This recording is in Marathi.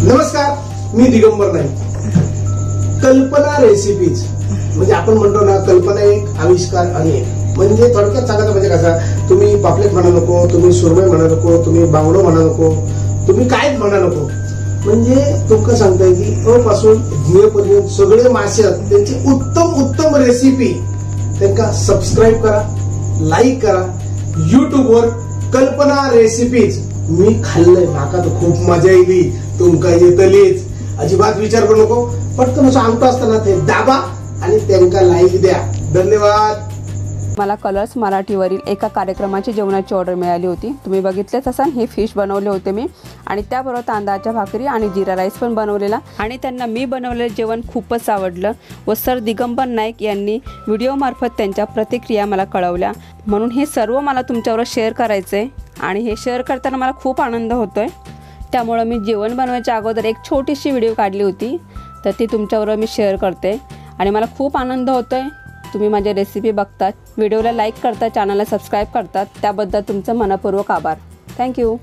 नमस्कार, मी दिगंबर नाईक. कल्पना रेसिपीज म्हणजे आपण म्हणतो ना, कल्पना एक, आविष्कार अनेक. म्हणजे थोडक्यात सांगायचं म्हणजे कसा, तुम्ही पापलेट म्हणा नको, तुम्ही सुरमई म्हणा नको, तुम्ही बांगडो म्हणा नको, तुम्ही कायच म्हणा नको. म्हणजे तुमका सांगताय की अ पासून झिए पर्यंत सगळे मासे आहेत, त्यांची उत्तम उत्तम रेसिपी त्यांना सबस्क्राईब करा, लाईक करा. युट्यूबवर कल्पना रेसिपीज. मी खाल्लंय, माका तर खूप मजा येईल, तुमका येतलीच. अजिबात विचार करू नको, पटकन सांगतो असताना ते दाबा आणि त्यांना लाईक द्या. धन्यवाद. मला कलर्स मराठीवरील एका कार्यक्रमाची जेवणाची ऑर्डर मिळाली होती. तुम्ही बघितलेच असाल, हे फिश बनवले होते मी आणि त्याबरोबर तांदळाच्या भाकरी आणि जिरा राईस पण बनवलेला आणि त्यांना मी बनवलेलं जेवण खूपच आवडलं व सर दिगंबर नाईक यांनी व्हिडिओमार्फत त्यांच्या प्रतिक्रिया मला कळवल्या. म्हणून हे सर्व मला तुमच्यावर शेअर करायचं आहे आणि हे शेअर करताना मला खूप आनंद होतोय. त्यामुळे मी जेवण बनवायच्या अगोदर एक छोटीशी व्हिडिओ काढली होती, तर ती तुमच्यावर मी शेअर करते आणि मला खूप आनंद होतोय. तुम्ही माझी रेसिपी बघतात, व्हिडिओला लाईक करता, चॅनलला सबस्क्राईब करतात, त्याबद्दल तुमचं मनपूर्वक आभार. थँक्यू.